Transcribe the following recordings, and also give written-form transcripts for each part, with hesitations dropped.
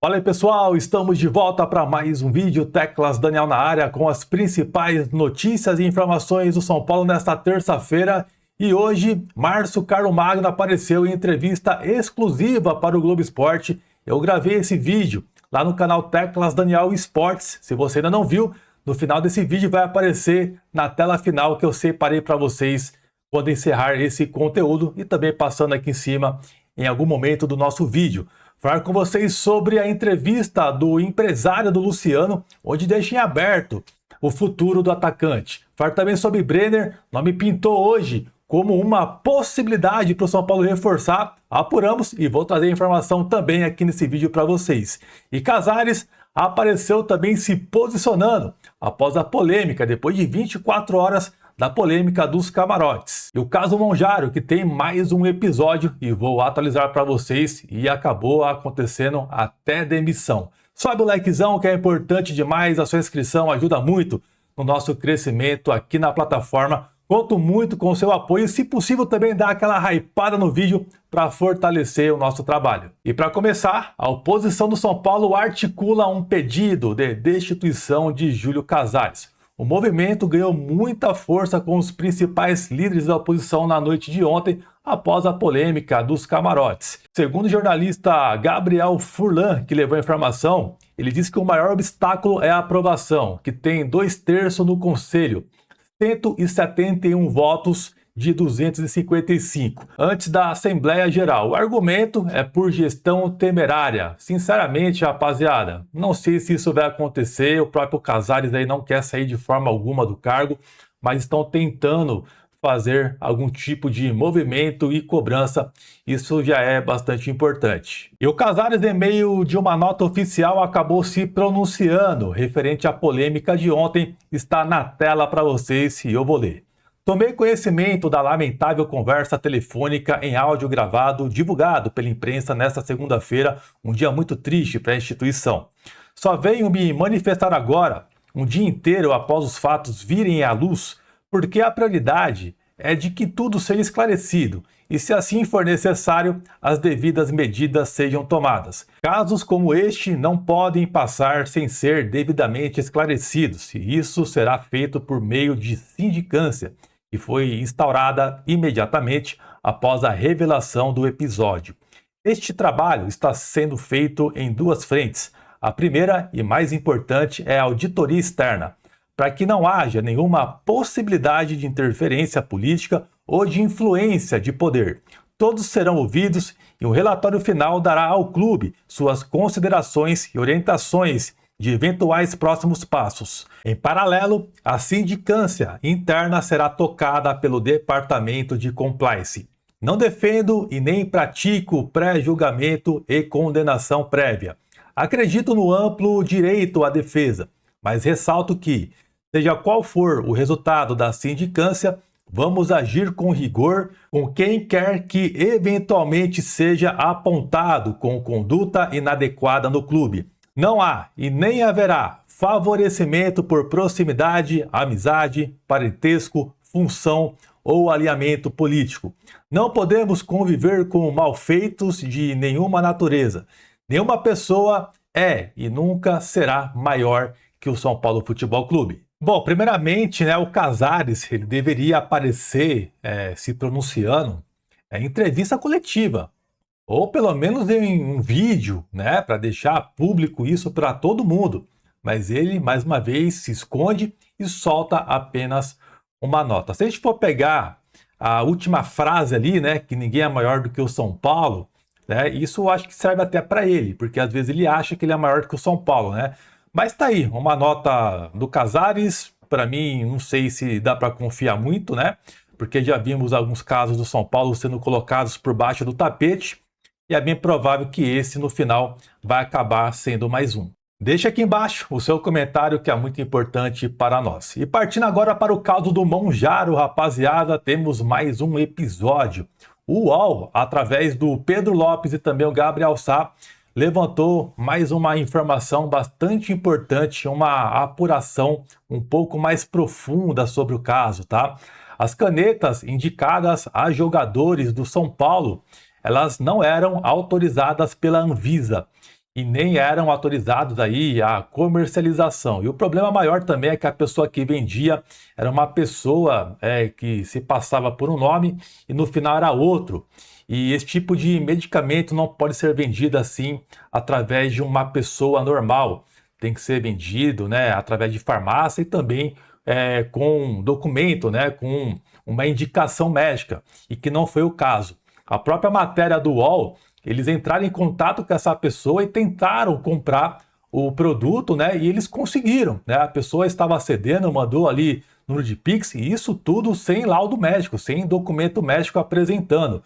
Fala aí pessoal, estamos de volta para mais um vídeo Teclas Daniel na área com as principais notícias e informações do São Paulo nesta terça-feira. E hoje, Márcio Carlomagno apareceu em entrevista exclusiva para o Globo Esporte. Eu gravei esse vídeo lá no canal Teclas Daniel Esportes. Se você ainda não viu, no final desse vídeo vai aparecer na tela final que eu separei para vocês quando encerrar esse conteúdo e também passando aqui em cima em algum momento do nosso vídeo. Falar com vocês sobre a entrevista do empresário do Luciano, onde deixa em aberto o futuro do atacante. Falar também sobre Brenner, nome pintou hoje como uma possibilidade para o São Paulo reforçar. Apuramos e vou trazer informação também aqui nesse vídeo para vocês. E Casares apareceu também se posicionando após a polêmica, depois de 24 horas da polêmica dos camarotes. E o caso Monjaro, que tem mais um episódio e vou atualizar para vocês, e acabou acontecendo até demissão. Sobe o likezão que é importante demais, a sua inscrição ajuda muito no nosso crescimento aqui na plataforma. Conto muito com o seu apoio, se possível também dá aquela hypada no vídeo para fortalecer o nosso trabalho. E para começar, a oposição do São Paulo articula um pedido de destituição de Júlio Casares. O movimento ganhou muita força com os principais líderes da oposição na noite de ontem, após a polêmica dos camarotes. Segundo o jornalista Gabriel Furlan, que levou a informação, ele disse que o maior obstáculo é a aprovação, que tem 2/3 no Conselho, 171 votos de 255, antes da Assembleia Geral. O argumento é por gestão temerária. Sinceramente, rapaziada, não sei se isso vai acontecer, o próprio Casares aí não quer sair de forma alguma do cargo, mas estão tentando fazer algum tipo de movimento e cobrança, isso já é bastante importante. E o Casares, em meio de uma nota oficial, acabou se pronunciando referente à polêmica de ontem, está na tela para vocês e eu vou ler. Tomei conhecimento da lamentável conversa telefônica em áudio gravado divulgado pela imprensa nesta segunda-feira, um dia muito triste para a instituição. Só venho me manifestar agora, um dia inteiro após os fatos virem à luz, porque a prioridade é de que tudo seja esclarecido e, se assim for necessário, as devidas medidas sejam tomadas. Casos como este não podem passar sem ser devidamente esclarecidos, e isso será feito por meio de sindicância, que foi instaurada imediatamente após a revelação do episódio. Este trabalho está sendo feito em duas frentes. A primeira e mais importante é a auditoria externa, para que não haja nenhuma possibilidade de interferência política ou de influência de poder. Todos serão ouvidos e o relatório final dará ao clube suas considerações e orientações de eventuais próximos passos. Em paralelo, a sindicância interna será tocada pelo Departamento de Compliance. Não defendo e nem pratico pré-julgamento e condenação prévia. Acredito no amplo direito à defesa, mas ressalto que, seja qual for o resultado da sindicância, vamos agir com rigor com quem quer que eventualmente seja apontado com conduta inadequada no clube. Não há e nem haverá favorecimento por proximidade, amizade, parentesco, função ou alinhamento político. Não podemos conviver com malfeitos de nenhuma natureza. Nenhuma pessoa é e nunca será maior que o São Paulo Futebol Clube. Bom, primeiramente, o Casares ele deveria aparecer se pronunciando em entrevista coletiva. Ou pelo menos em um vídeo, para deixar público isso para todo mundo. Mas ele, mais uma vez, se esconde e solta apenas uma nota. Se a gente for pegar a última frase ali, que ninguém é maior do que o São Paulo, isso eu acho que serve até para ele, porque às vezes ele acha que ele é maior do que o São Paulo, Mas tá aí, uma nota do Casares, para mim, não sei se dá para confiar muito, Porque já vimos alguns casos do São Paulo sendo colocados por baixo do tapete, e é bem provável que esse, no final, vai acabar sendo mais um. Deixa aqui embaixo o seu comentário, que é muito importante para nós. E partindo agora para o caso do Monjaro, rapaziada, temos mais um episódio. O UOL, através do Pedro Lopes e também o Gabriel Sá, levantou mais uma informação bastante importante, uma apuração um pouco mais profunda sobre o caso, As canetas indicadas a jogadores do São Paulo, elas não eram autorizadas pela Anvisa. e nem eram autorizados aí a comercialização. E o problema maior também é que a pessoa que vendia era uma pessoa que se passava por um nome e no final era outro. E esse tipo de medicamento não pode ser vendido assim através de uma pessoa normal. Tem que ser vendido, né, através de farmácia e também com documento, né, com uma indicação médica, e que não foi o caso. A própria matéria do UOL, eles entraram em contato com essa pessoa e tentaram comprar o produto, né? E eles conseguiram, né? A pessoa estava cedendo, mandou ali número de Pix, e isso tudo sem laudo médico, sem documento médico apresentando.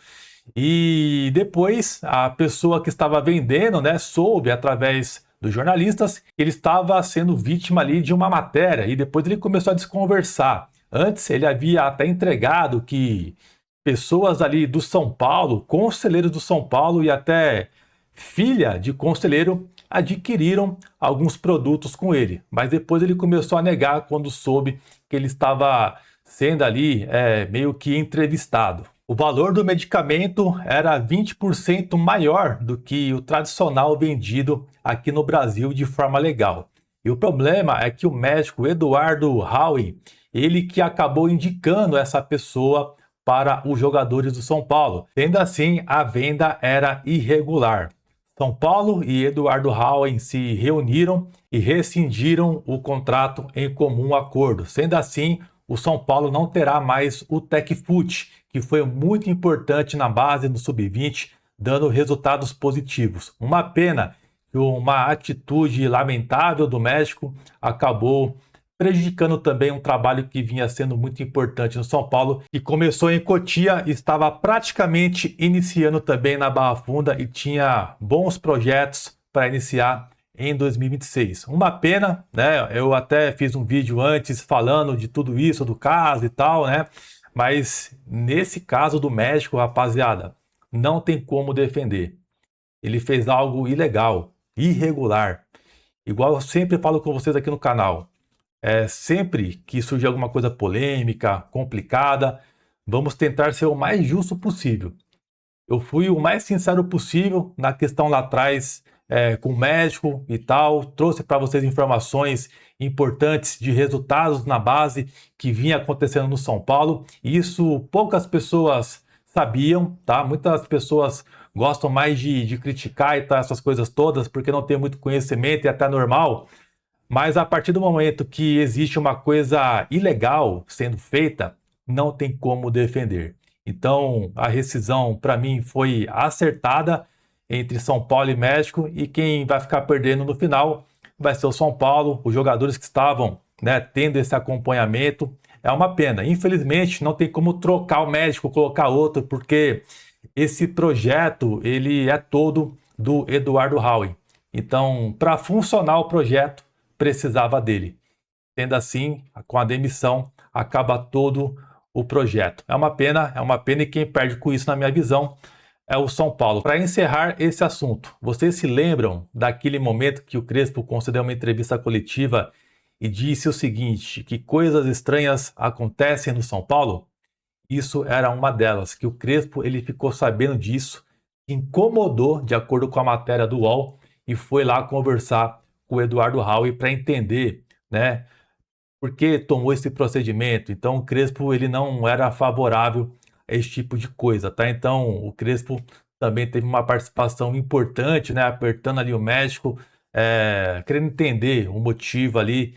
E depois a pessoa que estava vendendo, né, soube através dos jornalistas que ele estava sendo vítima ali de uma matéria, e depois ele começou a desconversar. Antes ele havia até entregado que pessoas ali do São Paulo, conselheiros do São Paulo e até filha de conselheiro, adquiriram alguns produtos com ele. Mas depois ele começou a negar quando soube que ele estava sendo ali meio que entrevistado. O valor do medicamento era 20% maior do que o tradicional vendido aqui no Brasil de forma legal. E o problema é que o médico Eduardo Howe, ele que acabou indicando essa pessoa para os jogadores do São Paulo. Sendo assim, a venda era irregular. São Paulo e Eduardo Howe se reuniram e rescindiram o contrato em comum acordo. Sendo assim, o São Paulo não terá mais o Tecfut, que foi muito importante na base do Sub-20, dando resultados positivos. Uma pena que uma atitude lamentável do médico acabou prejudicando também um trabalho que vinha sendo muito importante no São Paulo, que começou em Cotia, estava praticamente iniciando também na Barra Funda e tinha bons projetos para iniciar em 2026. Uma pena, né? Eu até fiz um vídeo antes falando de tudo isso, do caso e tal, né? Mas nesse caso do médico, rapaziada, não tem como defender. Ele fez algo ilegal, irregular. Igual eu sempre falo com vocês aqui no canal. Sempre que surgir alguma coisa polêmica, complicada, vamos tentar ser o mais justo possível. Eu fui o mais sincero possível na questão lá atrás, com o médico e tal, trouxe para vocês informações importantes de resultados na base que vinha acontecendo no São Paulo. Isso poucas pessoas sabiam, tá? Muitas pessoas gostam mais de criticar e tal, essas coisas todas, porque não tem muito conhecimento e é até normal. Mas a partir do momento que existe uma coisa ilegal sendo feita, não tem como defender. Então, a rescisão, para mim, foi acertada entre São Paulo e México, e quem vai ficar perdendo no final vai ser o São Paulo, os jogadores que estavam, né, tendo esse acompanhamento. É uma pena. Infelizmente, não tem como trocar o México, colocar outro, porque esse projeto ele é todo do Eduardo Howe. Então, para funcionar o projeto, precisava dele. Sendo assim, com a demissão, acaba todo o projeto. É uma pena, e quem perde com isso, na minha visão, é o São Paulo. Para encerrar esse assunto, vocês se lembram daquele momento que o Crespo concedeu uma entrevista coletiva e disse o seguinte, que coisas estranhas acontecem no São Paulo? Isso era uma delas, que o Crespo ele ficou sabendo disso, incomodou, de acordo com a matéria do UOL, e foi lá conversar com o Eduardo Howe para entender, né, por que tomou esse procedimento. Então o Crespo ele não era favorável a esse tipo de coisa, tá? Então o Crespo também teve uma participação importante, né, apertando ali o médico, querendo entender o motivo ali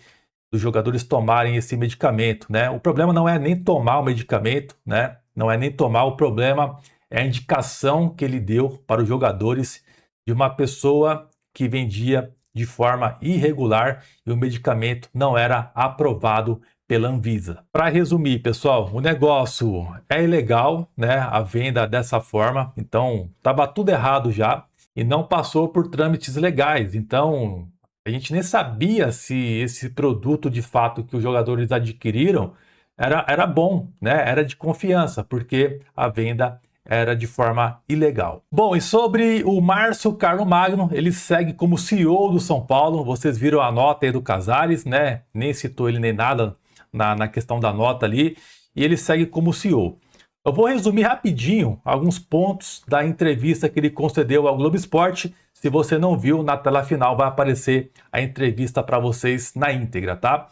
dos jogadores tomarem esse medicamento, né? O problema não é nem tomar o medicamento, né? Não é nem tomar, o problema é a indicação que ele deu para os jogadores de uma pessoa que vendia de forma irregular e o medicamento não era aprovado pela Anvisa. Para resumir, pessoal, o negócio é ilegal, né? A venda dessa forma, então estava tudo errado já e não passou por trâmites legais. Então a gente nem sabia se esse produto de fato que os jogadores adquiriram era bom, né? Era de confiança, porque a venda era de forma ilegal. Bom, e sobre o Márcio Carlomagno, ele segue como CEO do São Paulo. Vocês viram a nota aí do Casares, né? Nem citou ele nem nada na questão da nota ali. E ele segue como CEO. Eu vou resumir rapidinho alguns pontos da entrevista que ele concedeu ao Globo Esporte. Se você não viu, na tela final vai aparecer a entrevista para vocês na íntegra, tá?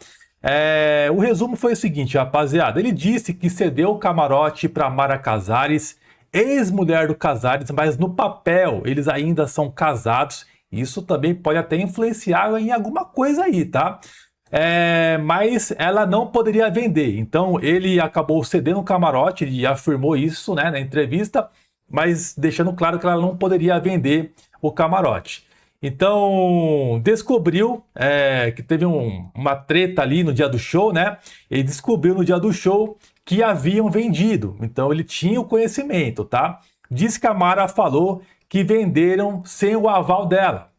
O resumo foi o seguinte, rapaziada. Ele disse que cedeu o camarote para Mara Casares, ex-mulher do Casares, mas no papel eles ainda são casados. Isso também pode até influenciar em alguma coisa aí, tá? Mas ela não poderia vender. Então ele acabou cedendo o camarote, ele afirmou isso, né, na entrevista, mas deixando claro que ela não poderia vender o camarote. Então descobriu que teve uma treta ali no dia do show, né? Ele descobriu no dia do show que haviam vendido. Então ele tinha o conhecimento, tá? Diz que a Mara falou que venderam sem o aval dela,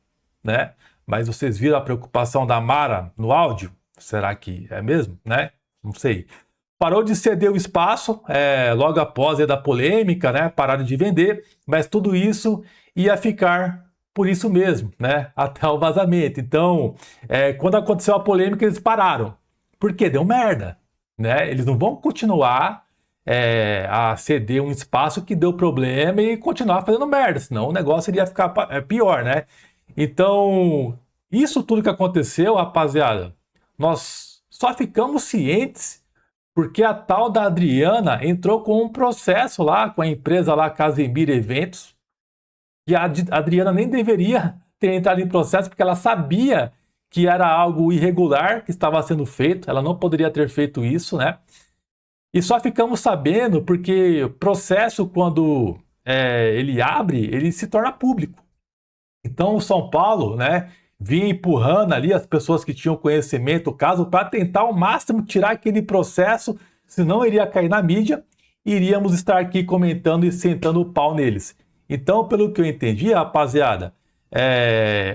né? Mas vocês viram a preocupação da Mara no áudio? Será que é mesmo, né? Não sei. Parou de ceder o espaço logo após da polêmica, né? Pararam de vender, mas tudo isso ia ficar por isso mesmo, né? Até o vazamento. Então, quando aconteceu a polêmica, eles pararam. Por quê? Deu merda, né? Eles não vão continuar a ceder um espaço que deu problema e continuar fazendo merda, senão o negócio iria ficar pior, né? Então, isso tudo que aconteceu, rapaziada, nós só ficamos cientes porque a tal da Adriana entrou com um processo lá com a empresa lá, Casemiro Eventos, que a Adriana nem deveria ter entrado em processo porque ela sabia que era algo irregular que estava sendo feito, ela não poderia ter feito isso, né? E só ficamos sabendo porque o processo, quando ele abre, ele se torna público. Então o São Paulo, né, vinha empurrando ali as pessoas que tinham conhecimento do caso para tentar ao máximo tirar aquele processo, senão iria cair na mídia e iríamos estar aqui comentando e sentando o pau neles. Então, pelo que eu entendi, rapaziada,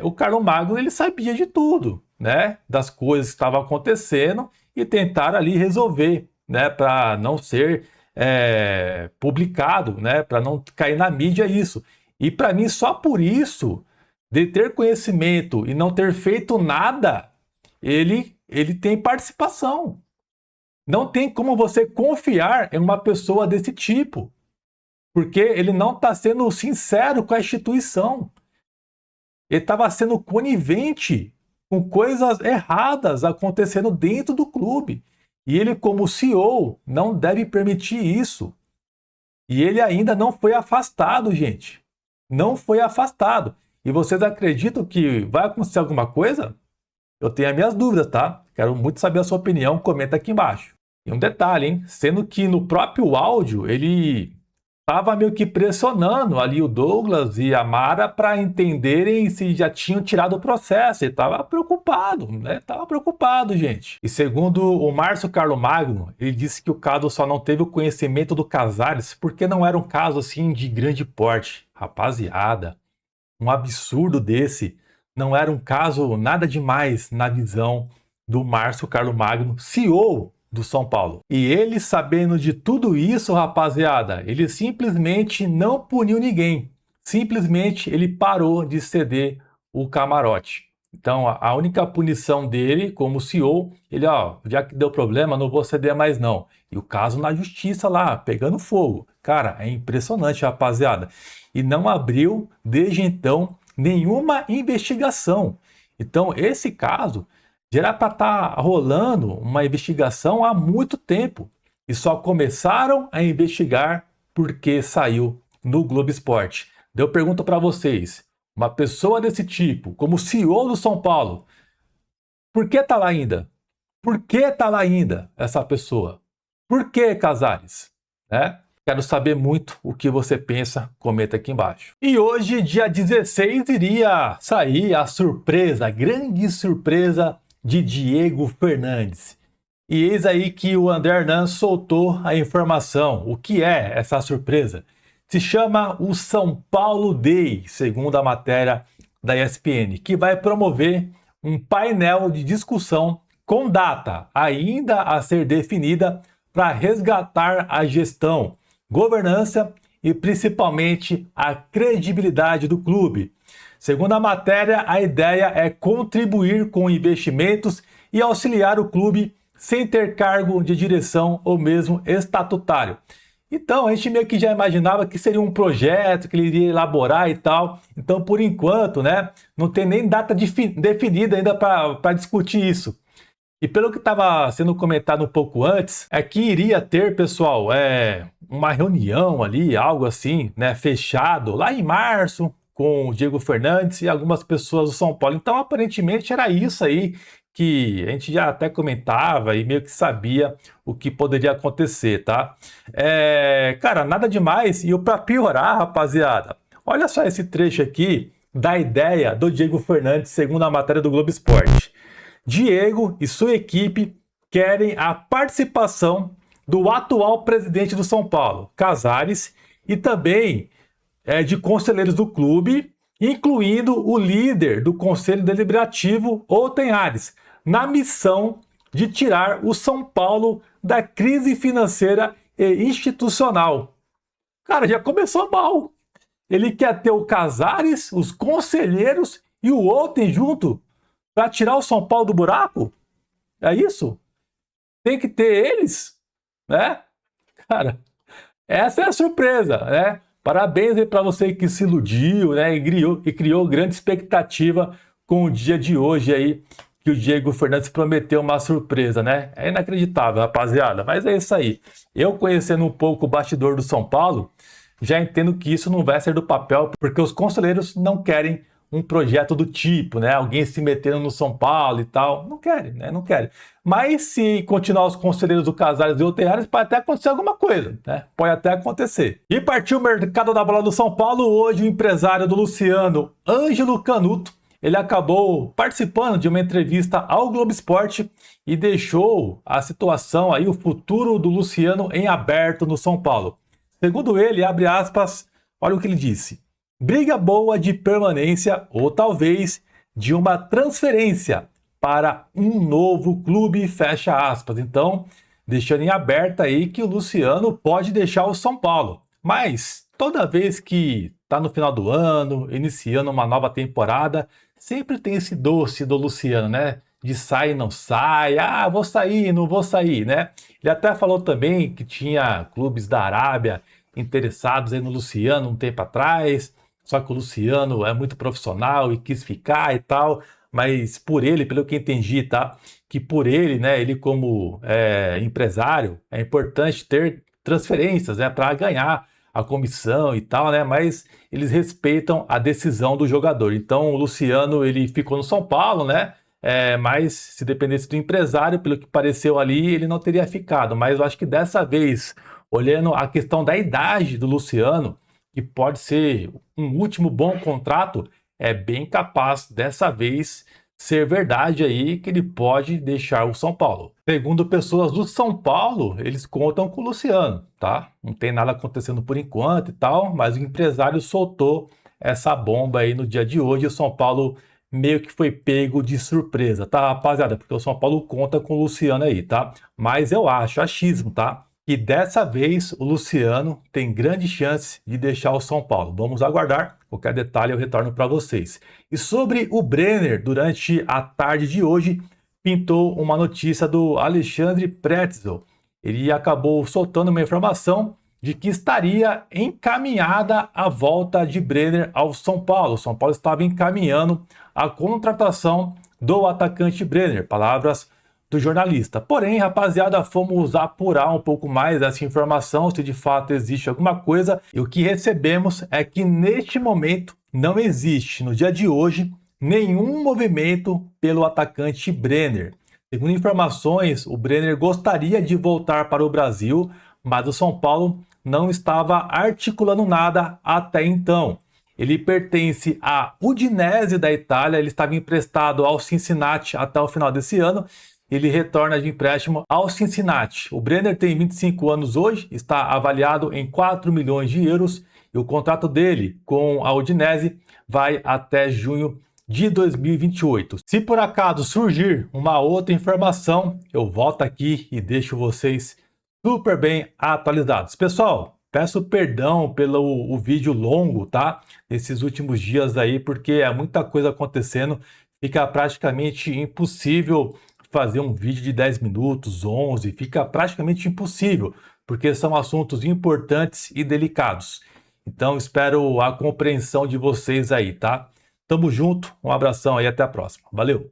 o Carlos Magno ele sabia de tudo, né, das coisas que estavam acontecendo e tentaram ali resolver, né, para não ser publicado, né, para não cair na mídia isso. E para mim, só por isso, de ter conhecimento e não ter feito nada, ele tem participação. Não tem como você confiar em uma pessoa desse tipo, porque ele não está sendo sincero com a instituição. Ele estava sendo conivente com coisas erradas acontecendo dentro do clube. E ele, como CEO, não deve permitir isso. E ele ainda não foi afastado, gente. Não foi afastado. E vocês acreditam que vai acontecer alguma coisa? Eu tenho as minhas dúvidas, tá? Quero muito saber a sua opinião, comenta aqui embaixo. E um detalhe, hein? Sendo que no próprio áudio, ele estava meio que pressionando ali o Douglas e a Mara para entenderem se já tinham tirado o processo. Ele estava preocupado, né? Estava preocupado, gente. E segundo o Márcio Carlos Magno, ele disse que o caso só não teve o conhecimento do Casares porque não era um caso assim de grande porte. Rapaziada, um absurdo desse não era um caso nada demais na visão do Márcio Carlos Magno, CEO do São Paulo. E ele, sabendo de tudo isso, rapaziada, ele simplesmente não puniu ninguém. Simplesmente ele parou de ceder o camarote. Então, a única punição dele, como CEO, ele, já que deu problema, não vou ceder mais não. E o caso na justiça lá, pegando fogo. Cara, é impressionante, rapaziada. E não abriu, desde então, nenhuma investigação. Então, esse caso já era para estar rolando uma investigação há muito tempo. E só começaram a investigar porque saiu no Globo Esporte. Eu pergunto para vocês, uma pessoa desse tipo, como CEO do São Paulo, por que está lá ainda? Por que está lá ainda essa pessoa? Por que, Casares? Quero saber muito o que você pensa, comenta aqui embaixo. E hoje, dia 16, iria sair a surpresa, a grande surpresa de Diego Fernandes. E eis aí que o André Hernan soltou a informação. O que é essa surpresa? Se chama o São Paulo Day, segundo a matéria da ESPN, que vai promover um painel de discussão com data ainda a ser definida para resgatar a gestão, governança e principalmente a credibilidade do clube. Segundo a matéria, a ideia é contribuir com investimentos e auxiliar o clube sem ter cargo de direção ou mesmo estatutário. Então, a gente meio que já imaginava que seria um projeto que ele iria elaborar e tal. Então, por enquanto, né, não tem nem data definida ainda para discutir isso. E pelo que estava sendo comentado um pouco antes, é que iria ter, pessoal, uma reunião ali, algo assim, né, fechado lá em março, com o Diego Fernandes e algumas pessoas do São Paulo. Então, aparentemente, era isso aí que a gente já até comentava e meio que sabia o que poderia acontecer, tá? Cara, nada demais. E para piorar, rapaziada, olha só esse trecho aqui da ideia do Diego Fernandes, segundo a matéria do Globo Esporte. Diego e sua equipe querem a participação do atual presidente do São Paulo, Casares, e também de conselheiros do clube, incluindo o líder do Conselho Deliberativo, Oten Ares, na missão de tirar o São Paulo da crise financeira e institucional. Cara, já começou mal. Ele quer ter o Casares, os conselheiros e o Oten junto para tirar o São Paulo do buraco? É isso? Tem que ter eles, né? Cara, essa é a surpresa, né? Parabéns aí para você que se iludiu, né? E criou grande expectativa com o dia de hoje aí, que o Diego Fernandes prometeu uma surpresa, né? É inacreditável, rapaziada, mas é isso aí. Eu conhecendo um pouco o bastidor do São Paulo, já entendo que isso não vai ser do papel, porque os conselheiros não querem um projeto do tipo, né? Alguém se metendo no São Paulo e tal. Não querem, né? Não querem. Mas se continuar os conselheiros do Casares e Oteares, pode até acontecer alguma coisa, né? Pode até acontecer. E partiu o mercado da bola do São Paulo. Hoje o empresário do Luciano, Ângelo Canuto, ele acabou participando de uma entrevista ao Globo Esporte e deixou a situação aí, o futuro do Luciano em aberto no São Paulo. Segundo ele, abre aspas, olha o que ele disse. Briga boa de permanência ou talvez de uma transferência para um novo clube, fecha aspas. Então, deixando em aberto aí que o Luciano pode deixar o São Paulo. Mas toda vez que está no final do ano, iniciando uma nova temporada, sempre tem esse doce do Luciano, né? De sai e não sai, vou sair, não vou sair, né? Ele até falou também que tinha clubes da Arábia interessados aí no Luciano um tempo atrás, só que o Luciano é muito profissional e quis ficar e tal, mas por ele, pelo que eu entendi, tá? Que por ele, né, ele como empresário, é importante ter transferências, né, para ganhar a comissão e tal, né? Mas eles respeitam a decisão do jogador. Então o Luciano, ele ficou no São Paulo, né? Mas se dependesse do empresário, pelo que pareceu ali, ele não teria ficado. Mas eu acho que dessa vez, olhando a questão da idade do Luciano, que pode ser um último bom contrato, é bem capaz dessa vez ser verdade aí que ele pode deixar o São Paulo. Segundo pessoas do São Paulo, eles contam com o Luciano, tá? Não tem nada acontecendo por enquanto e tal, mas o empresário soltou essa bomba aí no dia de hoje e o São Paulo meio que foi pego de surpresa, tá, rapaziada? Porque o São Paulo conta com o Luciano aí, tá? Mas eu acho, achismo, tá? Que dessa vez o Luciano tem grande chance de deixar o São Paulo. Vamos aguardar, qualquer detalhe eu retorno para vocês. E sobre o Brenner, durante a tarde de hoje, pintou uma notícia do Alexandre Pretzel. Ele acabou soltando uma informação de que estaria encaminhada a volta de Brenner ao São Paulo. O São Paulo estava encaminhando a contratação do atacante Brenner. Palavras do jornalista. Porém, rapaziada, fomos apurar um pouco mais essa informação, se de fato existe alguma coisa, e o que recebemos é que neste momento não existe, no dia de hoje, nenhum movimento pelo atacante Brenner. Segundo informações, o Brenner gostaria de voltar para o Brasil, mas o São Paulo não estava articulando nada até então. Ele pertence à Udinese da Itália, ele estava emprestado ao Cincinnati até o final desse ano, ele retorna de empréstimo ao Cincinnati. O Brenner tem 25 anos hoje, está avaliado em 4 milhões de euros e o contrato dele com a Udinese vai até junho de 2028. Se por acaso surgir uma outra informação, eu volto aqui e deixo vocês super bem atualizados. Pessoal, peço perdão pelo vídeo longo, tá? Nesses últimos dias aí, porque é muita coisa acontecendo, fica praticamente impossível fazer um vídeo de 10 minutos, 11, fica praticamente impossível, porque são assuntos importantes e delicados. Então, espero a compreensão de vocês aí, tá? Tamo junto, um abração aí, até a próxima. Valeu!